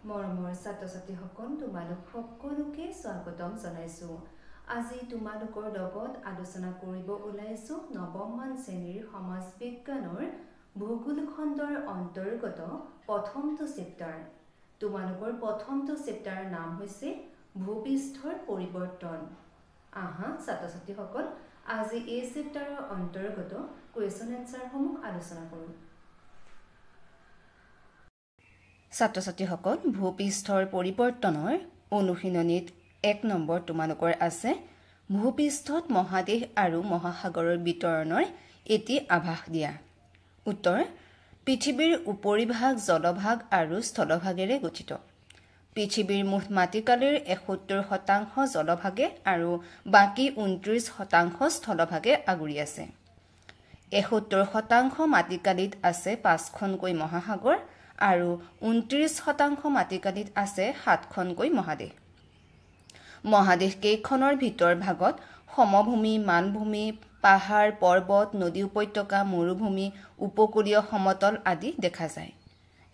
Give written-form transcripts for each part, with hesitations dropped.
মৰমৰ ছাত্ৰ-ছাত্ৰীসকল তোমালোক সকলোকে স্বাগতম জনাইছো। আজি তোমালোকৰ লগত আলোচনা কৰিব ওলাইছো নৱমমান শ্ৰেণীৰ সমাজ বিজ্ঞানৰ ভূগোল খণ্ডৰ অন্তৰ্গত প্ৰথমটো চেপ্টাৰ। তোমালোকৰ প্ৰথমটো চেপ্টাৰৰ নাম হৈছে ভূপৃষ্ঠৰ পৰিৱৰ্তন। আহা ছাত্ৰ-ছাত্ৰীসকল আজি এই চেপ্টাৰৰ অন্তৰ্গত কুৱেশ্যন এনসাৰসমূহ আলোচনা কৰোঁ। ছাত্ৰ-ছাত্ৰীসকল ভূপৃষ্ঠৰ পৰিৱৰ্তনৰ অনুশীলনীত 1 নম্বৰ তোমালোকৰ আছে ভূপৃষ্ঠত মহাদেশ আৰু মহাসাগৰৰ বিতৰণৰ এটি আভাস দিয়া। উত্তৰ পৃথিৱীৰ উপৰিভাগ জলভাগ আৰু স্থলভাগেৰে গঠিত। পৃথিৱীৰ মুঠ মাটিকালিৰ ৭১% জলভাগে আৰু বাকী ২৯% স্থলভাগে আগুৰি আছে। ৭১% মাটিকালিত আছে ৫খনকৈ মহাসাগৰ আৰু ২৯% মাটিকালিত আছে ৭খনকৈ মহাদেশ। মহাদেশ কেইখনৰ ভিতৰ ভাগত সমভূমি, মালভূমি, পাহাৰ, পৰ্বত, নদী উপত্যকা, মৰুভূমি, উপকূলীয় সমতল আদি দেখা যায়।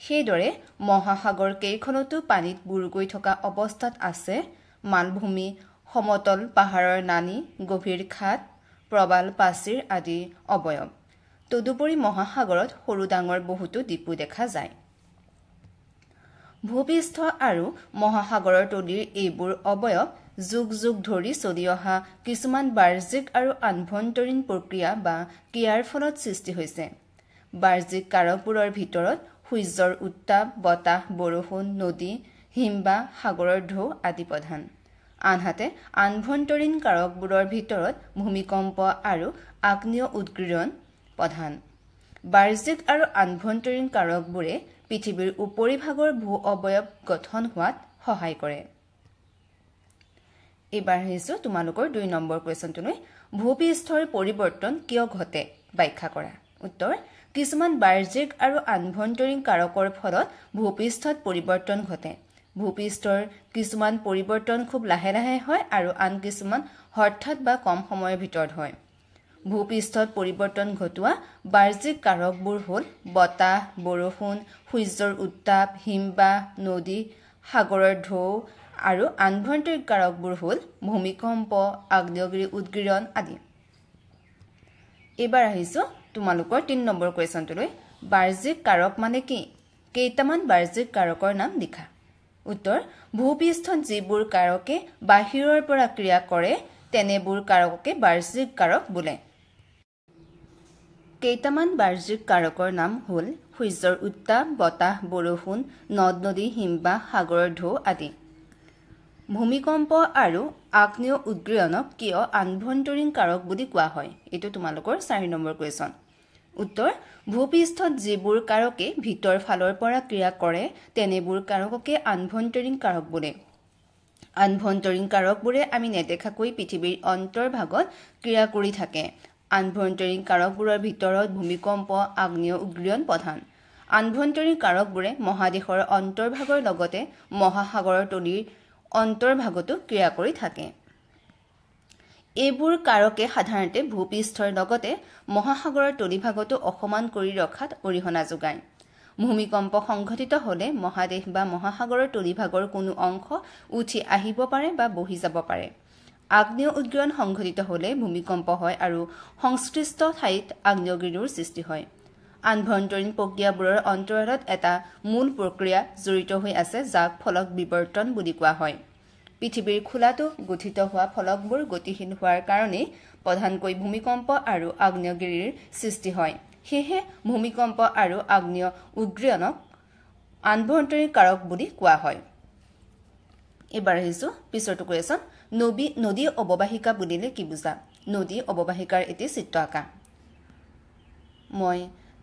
সেইদৰে মহাসাগৰ কেইখনতো পানীত বুৰ গৈ থকা অৱস্থাত আছে মালভূমি, সমতল পাহাৰৰ নানি, গভীৰ খাট, প্ৰবাল প্ৰাচীৰ আদি অৱয়ব। তদুপৰি মহাসাগৰত সৰু ডাঙৰ বহুতো দ্বীপো দেখা যায়। ভূপৃষ্ঠ আৰু মহাসাগৰৰ তলিৰ এইবোৰ অৱয়ব যুগ যুগ ধৰি চলি অহা কিছুমান বাহ্যিক আৰু আভ্যন্তৰীণ প্ৰক্ৰিয়া বা ক্ৰিয়াৰ ফলত সৃষ্টি হৈছে। বাহ্যিক কাৰকবোৰৰ ভিতৰত সূৰ্যৰ উত্তাপ, বতাহ, বৰষুণ, নদী, হিমবাহ, সাগৰৰ ঢৌ আদি প্ৰধান। আনহাতে আভ্যন্তৰীণ কাৰকবোৰৰ ভিতৰত ভূমিকম্প আৰু আগ্নেয় উদগীৰণ প্ৰধান। বাহ্যিক আৰু আভ্যন্তৰীণ কাৰকবোৰে পৃথিৱীৰ উপৰিভাগৰ ভূ অৱয়ব গঠন হোৱাত সহায় কৰে। এইবাৰ আহিছোঁ তোমালোকৰ 2 নম্বৰ কুৱেশ্যনটোলৈ। ভূপৃষ্ঠৰ পৰিৱৰ্তন কিয় ঘটে ব্যাখ্যা কৰা। উত্তৰ কিছুমান বাহ্যিক আৰু আভ্যন্তৰীণ কাৰকৰ ফলত ভূপৃষ্ঠত পৰিৱৰ্তন ঘটে। ভূপৃষ্ঠৰ কিছুমান পৰিৱৰ্তন খুব লাহে লাহে হয় আৰু আন কিছুমান হঠাৎ বা কম সময়ৰ ভিতৰত হয়। ভূপৃষ্ঠত পৰিৱৰ্তন ঘটোৱা বাহ্যিক কাৰকবোৰ হ'ল বতাহ, বৰষুণ, সূৰ্যৰ উত্তাপ, হিমবাহ, নদী, সাগৰৰ ঢৌ আৰু আভ্যন্তৰীণ কাৰকবোৰ হ'ল ভূমিকম্প, আগ্নেয়গিৰি উদগীৰণ আদি। এইবাৰ আহিছোঁ তোমালোকৰ 3 নম্বৰ কুৱেশ্যনটোলৈ। বাহ্যিক কাৰক মানে কি? কেইটামান বাহ্যিক কাৰকৰ নাম লিখা। উত্তৰ ভূপৃষ্ঠত যিবোৰ কাৰকে বাহিৰৰ পৰা ক্ৰিয়া কৰে তেনেবোৰ কাৰককে বাহ্যিক কাৰক বোলে। কেইটামান বাহ্যিক কাৰকৰ নাম হ'ল সূৰ্যৰ উত্তাপ, বতাহ, বৰষুণ, নদ-নদী, হিমবাহ, সাগৰৰ ঢৌ আদি। ভূমিকম্প আৰু আগ্নেয় উদগীৰণক কিয় আভ্যন্তৰীণ কাৰক বুলি কোৱা হয়? এইটো তোমালোকৰ 4 নম্বৰ কুৱেশ্যন। উত্তৰ ভূপৃষ্ঠত যিবোৰ কাৰকে ভিতৰ ফালৰ পৰা ক্ৰিয়া কৰে তেনেবোৰ কাৰককে আভ্যন্তৰীণ কাৰক বোলে। আভ্যন্তৰীণ কাৰকবোৰে আমি নেদেখাকৈ পৃথিৱীৰ অন্তৰ্ভাগত ক্ৰিয়া কৰি থাকে। আভ্যন্তৰীণ কাৰকবোৰৰ ভিতৰত ভূমিকম্প, আগ্নেয় উদগীৰণ প্ৰধান। আভ্যন্তৰীণ কাৰকবোৰে মহাদেশৰ অন্তৰ্ভাগৰ লগতে মহাসাগৰৰ তলিৰ অন্তৰ্ভাগতো ক্ৰিয়া কৰি থাকে। এইবোৰ কাৰকে সাধাৰণতে ভূপৃষ্ঠৰ লগতে মহাসাগৰৰ তলিভাগতো অসমান কৰি ৰখাত অৰিহণা যোগায়। ভূমিকম্প সংঘটিত হ'লে মহাদেশ বা মহাসাগৰৰ তলিভাগৰ কোনো অংশ উঠি আহিব পাৰে বা বহি যাব পাৰে। আগ্নেয় উদগীৰণ সংঘটিত হ'লে ভূমিকম্প হয় আৰু সংশ্লিষ্ট ঠাইত আগ্নেয়গিৰিৰ সৃষ্টি হয়। আভ্যন্তৰীণ প্ৰক্ৰিয়াবোৰৰ অন্তৰালত এটা মূল প্ৰক্ৰিয়া জড়িত হৈ আছে যাক ফলক বিৱৰ্তন বুলি কোৱা হয়। পৃথিৱীৰ খোলাটো গঠিত হোৱা ফলকবোৰ গতিশীল হোৱাৰ কাৰণেই প্ৰধানকৈ ভূমিকম্প আৰু আগ্নেয়গিৰিৰ সৃষ্টি হয়। সেয়েহে ভূমিকম্প আৰু আগ্নেয় উদগীৰণক আভ্যন্তৰীণ কাৰক বুলি কোৱা হয়। এইবাৰ আহিছোঁ পিছৰটো কুৱেশ্যন। নদী অৱবাহিকা বুলিলে কি বুজা? নদী অৱবাহিকাৰ এটি চিত্ৰ আঁকা। মই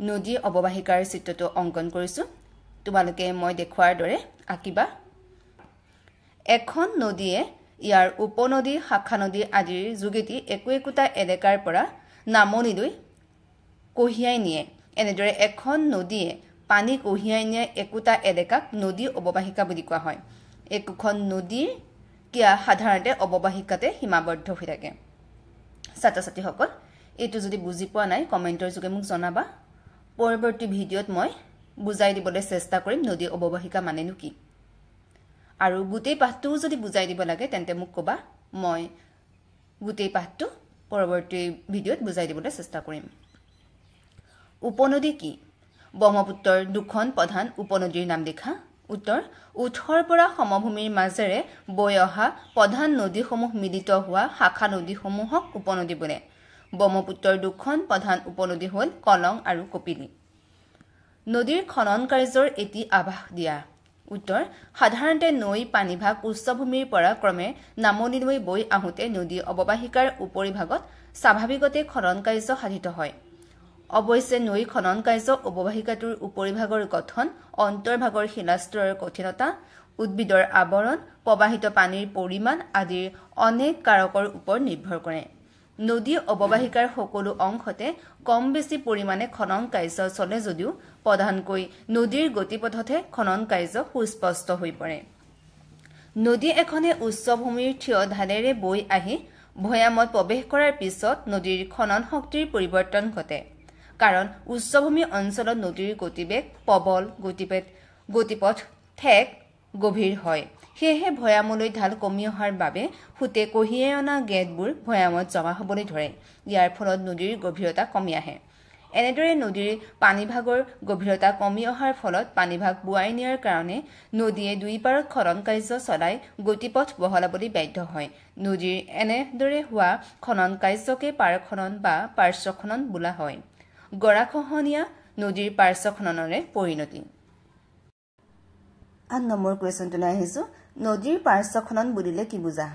নদী অৱবাহিকাৰ চিত্ৰটো অংকন কৰিছোঁ। তোমালোকে মই দেখুৱাৰ দৰে আঁকিবা। এখন নদীয়ে ইয়াৰ উপনদী, শাখা নদী আদিৰ যোগেদি একোটা এলেকাৰ পৰা নামনিলৈ কঢ়িয়াই নিয়ে। এনেদৰে এখন নদীয়ে পানী কঢ়িয়াই নিয়ে একোটা এলেকাক নদী অৱবাহিকা বুলি কোৱা হয়। একোখন নদীৰ ক্ৰিয়া সাধাৰণতে অৱবাহিকাতে সীমাবদ্ধ হৈ থাকে। ছাত্ৰ-ছাত্ৰীসকল এইটো যদি বুজি পোৱা নাই কমেণ্টৰ যোগে মোক জনাবা। পৰৱৰ্তী ভিডিঅ'ত মই বুজাই দিবলৈ চেষ্টা কৰিম নদী অৱবাহিকা মানেনো কি। আৰু গোটেই পাঠটো যদি বুজাই দিব লাগে তেন্তে মোক কবা মই গোটেই পাঠটো পৰৱৰ্তী ভিডিঅ'ত বুজাই দিবলৈ চেষ্টা কৰিম উপনদী কি ব্ৰহ্মপুত্ৰৰ দুখন প্ৰধান উপনদীৰ নাম লিখা উত্তৰ উৎসৰ পৰা সমভূমিৰ মাজেৰে বৈ অহা প্ৰধান নদীসমূহ মিলিত হোৱা শাখা নদীসমূহক উপনদী বোলে ব্ৰহ্মপুত্ৰৰ দুখন প্ৰধান উপনদী হ'ল কলং আৰু কপিলী নদীৰ খনন কাৰ্যৰ এটি আভাস দিয়া উত্তৰ সাধাৰণতে নৈ পানীভাগ উচ্চভূমিৰ পৰা ক্ৰমে নামনিলৈ বৈ আহোঁতে নদী অৱবাহিকাৰ উপৰিভাগত স্বাভাৱিকতে খনন কাৰ্য সাধিত হয় অৱশ্যে নৈ খনন কাৰ্য অৱবাহিকাটোৰ উপৰিভাগৰ গঠন অন্তৰ্ভাগৰ শিলাস্তৰৰ কঠিনতা উদ্ভিদৰ আৱৰণ প্ৰবাহিত পানীৰ পৰিমাণ আদিৰ অনেক কাৰকৰ ওপৰত নিৰ্ভৰ কৰে নদী অৱবাহিকাৰ সকলো অংশতে কম বেছি পৰিমাণে খনন কাৰ্য চলে যদিও প্ৰধানকৈ নদীৰ গতিপথতে খনন কাৰ্য সুস্পষ্ট হৈ পৰে নদী এখনে উচ্চভূমিৰ থিয় ঢালেৰে বৈ আহি ভৈয়ামত প্ৰৱেশ কৰাৰ পিছত নদীৰ খনন শক্তিৰ পৰিৱৰ্তন ঘটে কাৰণ উচ্চভূমি অঞ্চলত নদীৰ গতিবেগ প্ৰবল গতিপথ ঠেক গভীৰ হয় সেয়েহে ভৈয়ামলৈ ঢাল কমি অহাৰ বাবে ফুটে কঢ়িয়াই অনা গেটবোৰ ভৈয়ামত জমা হ'বলৈ ধৰে ইয়াৰ ফলত নদীৰ গভীৰতা কমি আহে এনেদৰে নদীৰ পানীভাগৰ গভীৰতা কমি অহাৰ ফলত পানীভাগ বুৱাই নিয়াৰ কাৰণে নদীয়ে দুই পাৰত খনন কাৰ্য চলাই গতিপথ বহলাবলৈ বাধ্য হয় নদীৰ এনেদৰে হোৱা খনন কাৰ্যকে পাৰ খনন বা পাৰ্শ্ব খনন বোলা হয় গৰাখহনীয়া নদীৰ পাৰ্শ্ব খননৰে পৰিণতি 8 নম্বৰ কুৱেশ্যনটোলৈ আহিছো নদীৰ পাৰ্শ্ব খনন বুলিলে কি বুজা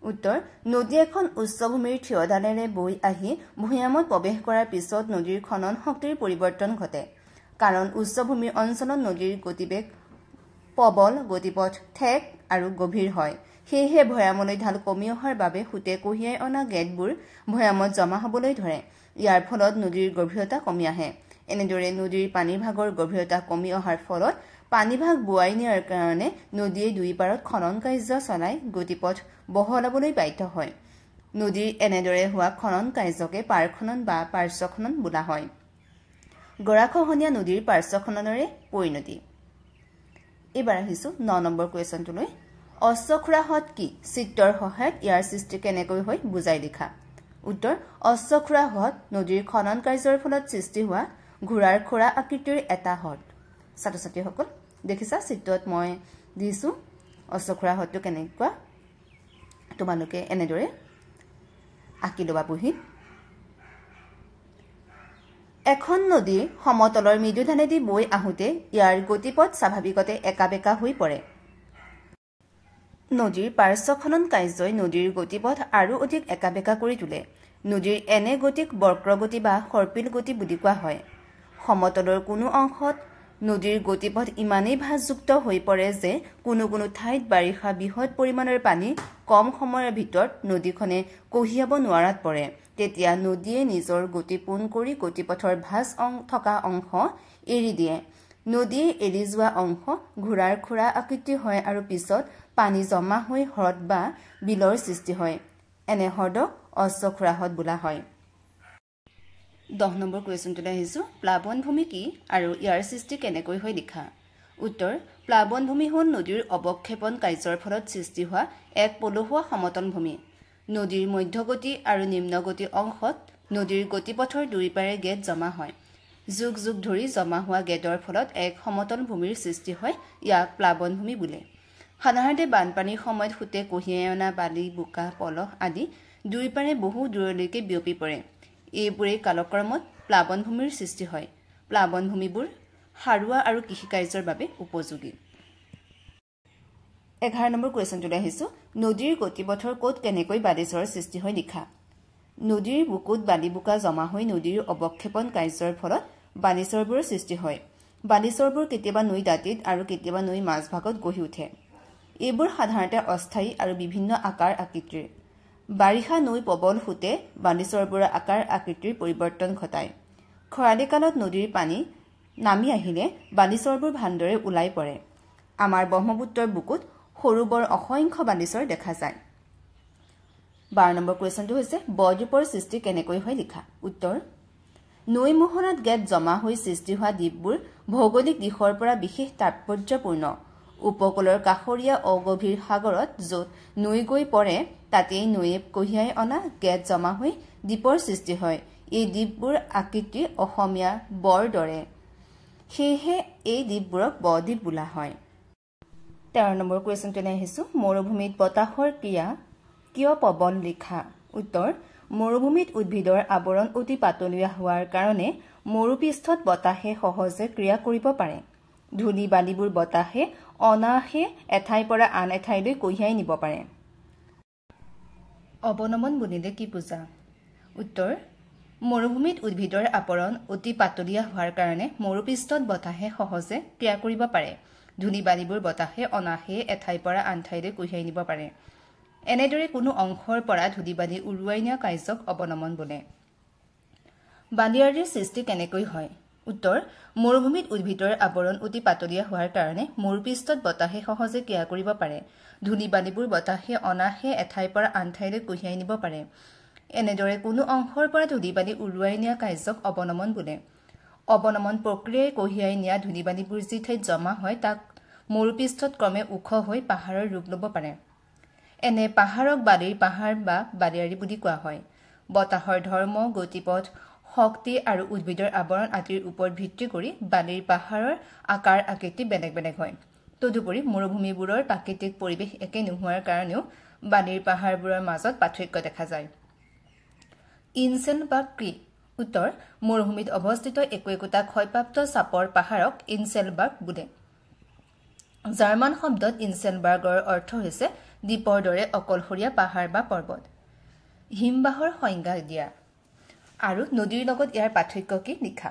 উত্তৰ নদী এখন উচ্চভূমিৰ থিয়ডালেৰে বৈ আহি ভৈয়ামত প্ৰৱেশ কৰাৰ পিছত নদীৰ খনন শক্তিৰ পৰিৱৰ্তন ঘটে কাৰণ উচ্চভূমিৰ অঞ্চলত নদীৰ গতিবেগ প্ৰবল গতিপথ ঠেক আৰু গভীৰ হয় সেয়েহে ভৈয়ামলৈ ঢাল কমি অহাৰ বাবে ফুটে কঢ়িয়াই অনা গেটবোৰ ভৈয়ামত জমা হ'বলৈ ধৰে ইয়াৰ ফলত নদীৰ গভীৰতা কমি আহে এনেদৰে নদীৰ পানীভাগৰ গভীৰতা কমি অহাৰ ফলত পানীভাগ বুৱাই নিয়াৰ কাৰণে নদীয়ে দুই পাৰত খনন কাৰ্য চলাই গতিপথ বহলাবলৈ বাধ্য হয় নদীৰ এনেদৰে হোৱা খনন কাৰ্যকে পাৰ খনন বা পাৰ্শ্ব খনন বোলা হয় গৰাখহনীয়া নদীৰ পাৰ্শ্ব খননৰে পৰিণতি এবাৰ আহিছো 9 নম্বৰ কুৱেশ্যনটোলৈ অশ্বক্ষুৰা হ্ৰদ কি চিত্ৰৰ সহায়ত ইয়াৰ সৃষ্টি কেনেকৈ হয় বুজাই লিখা উত্তৰ অশ্বক্ষুৰা হ্ৰদ নদীৰ খনন কাৰ্যৰ ফলত সৃষ্টি হোৱা ঘোঁৰাৰ খোৰা আকৃতিৰ এটা হ্ৰদ ছাত্ৰ ছাত্ৰীসকল দেখিছা চিত্ৰত মই দিছো অশ্বক্ষুৰা হ্ৰদটো কেনেকুৱা তোমালোকে এনেদৰে আঁকি ল'বা বহি এখন নদী সমতলৰ মৃদুধানেদি বৈ আহোঁতে ইয়াৰ গতিপথ স্বাভাৱিকতে একাবেকা হৈ পৰে নদীৰ পাৰ্শ্ব খনন কাৰ্যই নদীৰ গতিপথ আৰু অধিক একাবেকা কৰি তোলে নদীৰ এনে গতিক বক্ৰগতি বা সৰ্পিল গতি বুলি কোৱা হয় সমতলৰ কোনো অংশত নদীৰ গতিপথ ইমানেই ভাঁজযুক্ত হৈ পৰে যে কোনো কোনো ঠাইত বাৰিষা বৃহৎ পৰিমাণৰ পানী কম সময়ৰ ভিতৰত নদীখনে কঢ়িয়াব নোৱাৰাত পৰে তেতিয়া নদীয়ে নিজৰ গতি পোন কৰি গতিপথৰ ভাঁজ থকা অংশ এৰি দিয়ে নদীয়ে এৰি যোৱা অংশ ঘোঁৰাৰ খোৰা আকৃতি হয় আৰু পিছত পানী জমা হৈ হ্ৰদ বা বিলৰ সৃষ্টি হয় এনে হ্ৰদক অশ্বক্ষুৰা হ্ৰদ বোলা হয় 10 নম্বৰ কুৱেশ্যনটোলৈ আহিছো প্লাৱনভূমি কি আৰু ইয়াৰ সৃষ্টি কেনেকৈ হয় লিখা উত্তৰ প্লাৱনভূমি হ'ল নদীৰ অৱক্ষেপণ কাৰ্যৰ ফলত সৃষ্টি হোৱা এক পলসুৱা সমতল ভূমি নদীৰ মধ্যগতি আৰু নিম্নগতি অংশত নদীৰ গতিপথৰ দুইপাৰে গেট জমা হয় যুগ যুগ ধৰি জমা হোৱা গেটৰ ফলত এক সমতল ভূমিৰ সৃষ্টি হয় ইয়াক প্লাৱনভূমি বোলে সাধাৰণতে বানপানীৰ সময়ত ফুটে কঢ়িয়াই অনা বালি বোকা পলস আদি দুইপাৰে বহু দূৰলৈকে বিয়পি পৰে এইবোৰেই কালক্ৰমত প্লাৱনভূমিৰ সৃষ্টি হয় প্লাৱনভূমিবোৰ সাৰুৱা আৰু কৃষিকাৰ্যৰ বাবে উপযোগী 11 নম্বৰ কুৱেশ্যনটোলৈ আহিছো নদীৰ গতিপথৰ ক'ত কেনেকৈ বালিচৰৰ সৃষ্টি হয় লিখা নদীৰ বুকুত বালি বোকা জমা হৈ নদীৰ অৱক্ষেপণ কাৰ্যৰ ফলত বালিচৰবোৰৰ সৃষ্টি হয় বালিচৰবোৰ কেতিয়াবা নৈ দাঁতিত আৰু কেতিয়াবা নৈ মাজভাগত গঢ়ি উঠে এইবোৰ সাধাৰণতে অস্থায়ী আৰু বিভিন্ন আকাৰ আকৃতিৰ বাৰিষা নৈ প্ৰবল ফুটে বালিচৰবোৰৰ আকাৰ আকৃতিৰ পৰিৱৰ্তন ঘটায় খৰালি কালত নদীৰ পানী নামি আহিলে বালিচৰবোৰ ভালদৰে ওলাই পৰে আমাৰ ব্ৰহ্মপুত্ৰৰ বুকুত সৰু বৰ অসংখ্য বালিচৰ দেখা যায় 12 নম্বৰ কুৱেশ্যনটো হৈছে বৰদ্বীপৰ সৃষ্টি কেনেকৈ হয় লিখা উত্তৰ নৈ মোহনাত গেট জমা হৈ সৃষ্টি হোৱা দ্বীপবোৰ ভৌগোলিক দিশৰ পৰা বিশেষ তাৎপৰ্যপূৰ্ণ উপকূলৰ কাষৰীয়া অগভীৰ সাগৰত য'ত নৈ গৈ পৰে তাতেই নৈয়ে কঢ়িয়াই অনা গেদ জমা হৈ দ্বীপৰ সৃষ্টি হয়। এই দ্বীপবোৰ আকৃতি অসমীয়া বৰ দৰে, সেয়েহে এই দ্বীপবোৰক ব-দ্বীপ বোলা হয়। 13 নম্বৰ কুৱেশ্যনটোলৈ আহিছোঁ। মৰুভূমিত বতাহৰ ক্ৰিয়া কিয় প্ৰবল লিখা। উত্তৰ: মৰুভূমিত উদ্ভিদৰ আৱৰণ অতি পাতলীয়া হোৱাৰ কাৰণে মৰুপৃষ্ঠত বতাহে সহজে ক্ৰিয়া কৰিব পাৰে। ধূলি বালিবোৰ বতাহে অনায়াসে এঠাইৰ পৰা আন এঠাইলৈ কঢ়িয়াই নিব পাৰে। অৱনমন বুলিলে কি বুজা? উত্তৰ: মৰুভূমিত উদ্ভিদৰ আৱৰণ অতি পাতলীয়া হোৱাৰ কাৰণে মৰুপৃষ্ঠত বতাহে সহজে ক্ৰিয়া কৰিব পাৰে। ধূলি বালিবোৰ বতাহে অনায়াসে এঠাইৰ পৰা আন ঠাইলৈ কঢ়িয়াই নিব পাৰে। এনেদৰে কোনো অংশৰ পৰা ধূলি বালি উৰুৱাই নিয়া কাৰ্যক অৱনমন বোলে। বালিয়াড়ীৰ সৃষ্টি কেনেকৈ হয়? উত্তৰ: মৰুভূমিত উদ্ভিদৰ আৱৰণ অতি পাতলীয়া হোৱাৰ কাৰণে মৰুপৃষ্ঠত বতাহে সহজে ক্ৰিয়া কৰিব পাৰে। ধূলি বালিবোৰ বতাহে অনায়াসে এঠাইৰ পৰা আন ঠাইলৈ কঢ়িয়াই নিব পাৰে। এনেদৰে কোনো অংশৰ পৰা ধূলি বালি উৰুৱাই নিয়া কাৰ্যক অৱনমন বোলে। অৱনমন প্ৰক্ৰিয়াই কঢ়িয়াই নিয়া ধূলি বালিবোৰ যি ঠাইত জমা হয় তাক মৰুপৃষ্ঠত ক্ৰমে ওখ হৈ পাহাৰৰ ৰূপ ল'ব পাৰে। এনে পাহাৰক বালিৰ পাহাৰ বা বালিয়াড়ী বুলি কোৱা হয়। বতাহৰ ধৰ্ম, গতিপথ, শক্তি আৰু উদ্ভিদৰ আৱৰণ আদিৰ ওপৰত ভিত্তি কৰি বালিৰ পাহাৰৰ আকাৰ আকৃতি বেলেগ বেলেগ হয়। তদুপৰি মৰুভূমিবোৰৰ প্ৰাকৃতিক পৰিৱেশ একে নোহোৱাৰ কাৰণেও বালিৰ পাহাৰবোৰৰ মাজত পাৰ্থক্য দেখা যায়। ইনচেলবাৰ্গ কি? উত্তৰ: মৰুভূমিত অৱস্থিত একো-একোটা ক্ষয়প্ৰাপ্ত চাপৰ পাহাৰক ইনচেলবাৰ্গ বোলে। জাৰ্মান শব্দত ইনচেলবাৰ্গৰ অৰ্থ হৈছে দ্বীপৰ দৰে অকলশৰীয়া পাহাৰ বা পৰ্বত। হিমবাহৰ সংজ্ঞা দিয়া আৰু নদীৰ লগত ইয়াৰ পাৰ্থক্য কি লিখা।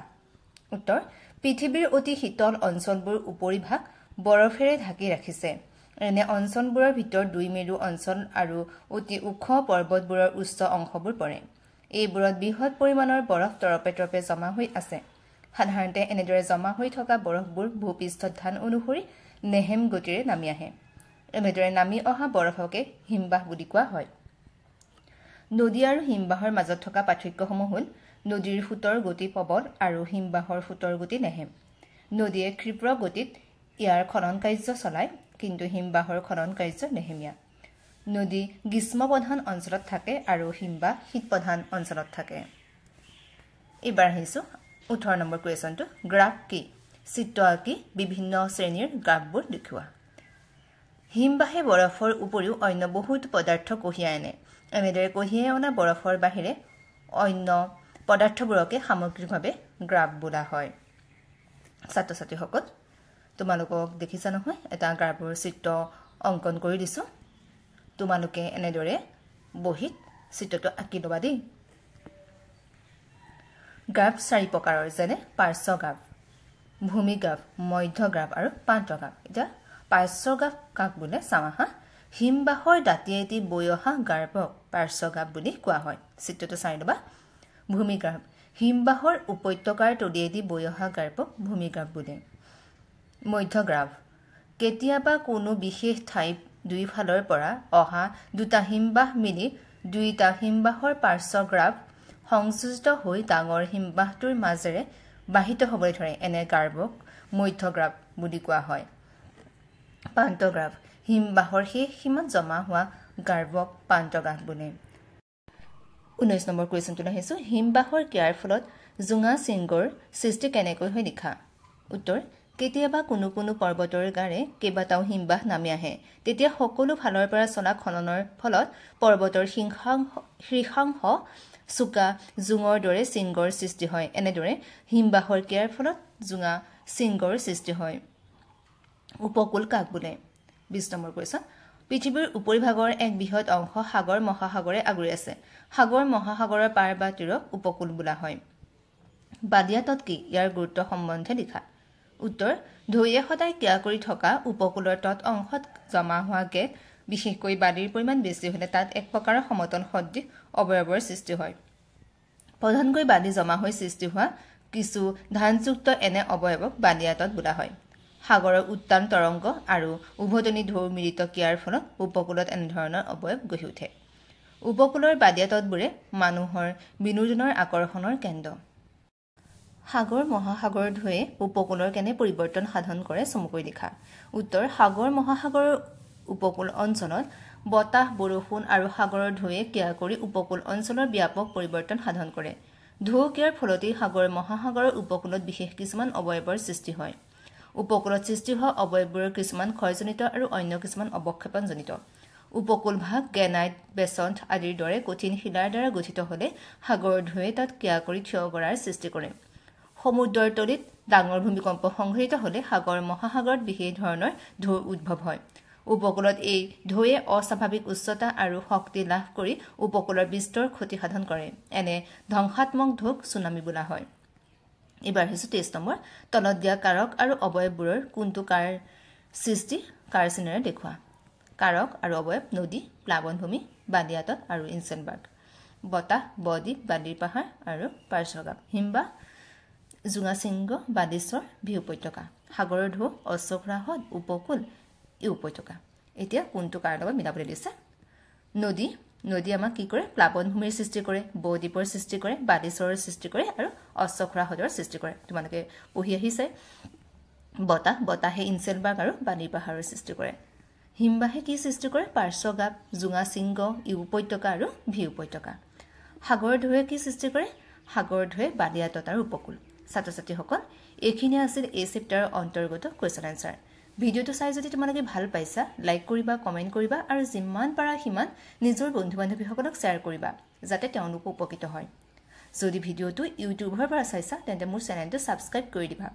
উত্তৰ: পৃথিৱীৰ অতি শীতল অঞ্চলবোৰ উপৰিভাগ বৰফেৰে ঢাকি ৰাখিছে। এনে অঞ্চলবোৰৰ ভিতৰত 2 মেৰু অঞ্চল আৰু অতি ওখ পৰ্বতবোৰৰ উচ্চ অংশবোৰ পৰে। এইবোৰত বৃহৎ পৰিমাণৰ বৰফ তৰপে তৰপে জমা হৈ আছে। সাধাৰণতে এনেদৰে জমা হৈ থকা বৰফবোৰ ভূপৃষ্ঠত ধান অনুসৰি নেহেম গতিৰে নামি আহে। এনেদৰে নামি অহা বৰফকে হিমবাহ বুলি কোৱা হয়। নদী আৰু হিমবাহৰ মাজত থকা পাৰ্থক্যসমূহ হ'ল: নদীৰ সোঁতৰ গতি প্ৰবল আৰু হিমবাহৰ সোঁতৰ গতি নেহেম। নদীয়ে ক্ষীপ্ৰ গতিত ইয়াৰ খনন কাৰ্য চলায়, কিন্তু হিমবাহৰ খনন কাৰ্য নেহেমীয়া। নদী গ্ৰীষ্মপ্ৰধান অঞ্চলত থাকে আৰু হিমবাহ শীতপ্ৰধান অঞ্চলত থাকে। এইবাৰ আহিছোঁ 18 নম্বৰ কুৱেশ্যনটো। গ্ৰাফ কি? চিত্ৰ আঁকি বিভিন্ন শ্ৰেণীৰ গ্ৰাফবোৰ দেখুওৱা। হিমবাহে বৰফৰ উপৰিও অন্য বহুত পদাৰ্থ কঢ়িয়াই আনে। এনেদৰে কঢ়িয়াই অনা বৰফৰ বাহিৰে অন্য পদাৰ্থবোৰকে সামগ্ৰিকভাৱে গ্ৰাফ বোলা হয়। ছাত্ৰ ছাত্ৰীসকল, তোমালোকক দেখিছা নহয়, এটা গ্ৰাফৰ চিত্ৰ অংকন কৰি দিছোঁ। তোমালোকে এনেদৰে বহীত চিত্ৰটো আঁকি ল'বা দেই। গ্ৰাফ 4 প্ৰকাৰৰ, যেনে পাৰ্শ্ব গ্ৰাফ, ভূমি গ্ৰাফ, মধ্য গ্ৰাফ আৰু প্ৰান্ত গ্ৰাফ। এতিয়া পাৰ্শ্ব গ্ৰাফ কাক বোলে চাওঁ আহা। হিমবাহৰ দাঁতিয়েদি বৈ অহা গ্ৰাফক পাৰ্শ্ব গ্ৰাফ বুলি কোৱা হয়। চিত্ৰটো চাই ল'বা। ভূমি গ্ৰাফ: হিমবাহৰ উপত্যকাৰ তলিয়েদি বৈ অহা গ্ৰাফক ভূমি গ্ৰাফ বোলে। মধ্য গ্ৰাফ: কেতিয়াবা কোনো বিশেষ ঠাইত দুইফালৰ পৰা অহা দুটা হিমবাহ মিলি দুইটা হিমবাহৰ পাৰ্শ্ব গ্ৰাফ সংযোজিত হৈ ডাঙৰ হিমবাহটোৰ মাজেৰে বাহিত হ'বলৈ ধৰে। এনে গ্ৰাফক মধ্য গ্ৰাফ বুলি কোৱা হয়। প্ৰান্ত গ্ৰাফ: হিমবাহৰ শেষ সীমাত জমা হোৱা গ্ৰাফক প্ৰান্ত গ্ৰাফ বোলে। 19 নম্বৰ কুৱেশ্যনটোলৈ আহিছোঁ। হিমবাহৰ ক্ৰিয়াৰ ফলত জোঙা শৃংগৰ সৃষ্টি কেনেকৈ হয় লিখা। উত্তৰ: কেতিয়াবা কোনো কোনো পৰ্বতৰ গাৰে কেইবাটাও হিমবাহ নামি আহে। তেতিয়া সকলো ফালৰ পৰা চলা খননৰ ফলত পৰ্বতৰ শীৰ্ষাংশ চোকা জোঙৰ দৰে শৃংগৰ সৃষ্টি হয়। এনেদৰে হিমবাহৰ ক্ৰিয়াৰ ফলত জোঙা শৃংগৰ সৃষ্টি হয়। উপকূল কাক বোলে? 20 নম্বৰ কুৱেশ্যন। পৃথিৱীৰ উপৰিভাগৰ এক বৃহৎ অংশ সাগৰ মহাসাগৰে আগুৰি আছে। সাগৰ মহাসাগৰৰ পাৰ বা তীৰক উপকূল বোলা হয়। বালিয়া তট কি? ইয়াৰ গুৰুত্ব সম্বন্ধে লিখা। উত্তৰ: ঢৌৱে সদায় ক্ৰিয়া কৰি থকা উপকূলৰ তট অংশত জমা হোৱা গেদ, বিশেষকৈ বালিৰ পৰিমাণ বেছি হ'লে তাত এক প্ৰকাৰৰ সমতল সদৃশ অৱয়ৱৰ সৃষ্টি হয়। প্ৰধানকৈ বালি জমা হৈ সৃষ্টি হোৱা কিছু ধানযুক্ত এনে অৱয়ৱক বালিয়া তট বোলা হয়। সাগৰৰ উত্তান তৰংগ আৰু উভতনি ঢৌৰ মিলিত ক্ৰিয়াৰ ফলত উপকূলত এনেধৰণৰ অৱয়ৱ গঢ়ি উঠে। উপকূলৰ বালিয়া তটবোৰে মানুহৰ বিনোদনৰ আকৰ্ষণৰ কেন্দ্ৰ। সাগৰ মহাসাগৰৰ ঢৌৱে উপকূলৰ কেনে পৰিৱৰ্তন সাধন কৰে চমুকৈ লিখা উত্তৰ সাগৰ মহাসাগৰৰ উপকূল অঞ্চলত বতাহ বৰষুণ আৰু সাগৰৰ ঢৌৱে ক্ৰিয়া কৰি উপকূল অঞ্চলৰ ব্যাপক পৰিৱৰ্তন সাধন কৰে ঢৌ ক্ৰিয়াৰ ফলতেই সাগৰ মহাসাগৰৰ উপকূলত বিশেষ কিছুমান অৱয়ৱৰ সৃষ্টি হয় উপকূলত সৃষ্টি হোৱা অৱয়ৱবোৰৰ কিছুমান ক্ষয়জনিত আৰু অন্য কিছুমান অৱক্ষেপণজনিত উপকূল ভাগ গ্ৰেনাইট বেচণ্ট আদিৰ দৰে কঠিন শিলাৰ দ্বাৰা গঠিত হ'লে সাগৰৰ ঢৌৱে তাত ক্ৰিয়া কৰি থিয় গৰাৰ সৃষ্টি কৰে সমুদ্ৰৰ তলিত ডাঙৰ ভূমিকম্প সংঘটিত হ'লে সাগৰ মহাসাগৰত বিশেষ ধৰণৰ ঢৌ উদ্ভৱ হয় উপকূলত এই ঢৌৱে অস্বাভাৱিক উচ্চতা আৰু শক্তি লাভ কৰি উপকূলৰ বিস্তৰ ক্ষতি সাধন কৰে এনে ধ্বংসাত্মক ঢৌক ছুনামি বোলা হয় এবাৰ হৈছে 23 নম্বৰ তলত দিয়া কাৰক আৰু অৱয়ৱবোৰৰ কোনটো কাৰ সৃষ্টি কাৰ চিনেৰে দেখুৱা কাৰক আৰু অৱয়ৱ নদী প্লাৱনভূমি বালিয়াটত আৰু ইনচেনবাৰ্গ বতাহ বদ্বীপ বালিৰ পাহাৰ আৰু পাৰ্শ্বগাম হিমবাহ জুঙাচিংগ বালিচৰ ভি উপত্যকা সাগৰৰ ঢৌ অশ্বক্ষুৰা হ্ৰদ উপকূল ই উপত্যকা এতিয়া কোনটো কাৰ লগত মিলাবলৈ দিছে নদী নদী আমাক কি কৰে প্লাৱনভূমিৰ সৃষ্টি কৰে বদ্বীপৰ সৃষ্টি কৰে বালিচৰৰ সৃষ্টি কৰে আৰু অশ্বক্ষুৰা হ্ৰদৰ সৃষ্টি কৰে তোমালোকে পঢ়ি আহিছে বতাহ বতাহে ইনচেনবাৰ্গ আৰু বালিৰ পাহাৰৰ সৃষ্টি কৰে হিমবাহে কি সৃষ্টি কৰে পাৰ্শ্বগাম জুঙাচিংগ ই উপত্যকা আৰু ভি উপত্যকা সাগৰৰ ঢৌৱে কি সৃষ্টি কৰে সাগৰৰ ঢৌৱে বালিয়াটত আৰু উপকূল ছাত্ৰ ছাত্ৰীসকল এইখিনি আছিল এই চেপ্টাৰৰ অন্তৰ্গত কুৱেশ্যন এনসাৰ ভিডিঅ'টো চাই যদি তোমালোকে ভাল পাইছা লাইক কৰিবা কমেণ্ট কৰিবা আৰু যিমান পাৰা সিমান নিজৰ বন্ধু বান্ধৱীসকলক শ্বেয়াৰ কৰিবা যাতে তেওঁলোকো উপকৃত হয় যদি ভিডিঅ'টো ইউটিউবৰ পৰা চাইছা তেন্তে মোৰ চেনেলটো ছাবস্ক্ৰাইব কৰি দিবা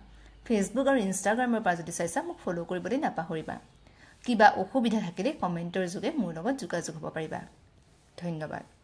ফেচবুক আৰু ইনষ্টাগ্ৰামৰ পৰা যদি চাইছা মোক ফ'ল' কৰিবলৈ নাপাহৰিবা কিবা অসুবিধা থাকিলে কমেণ্টৰ যোগে মোৰ লগত যোগাযোগ হ'ব পাৰিবা ধন্যবাদ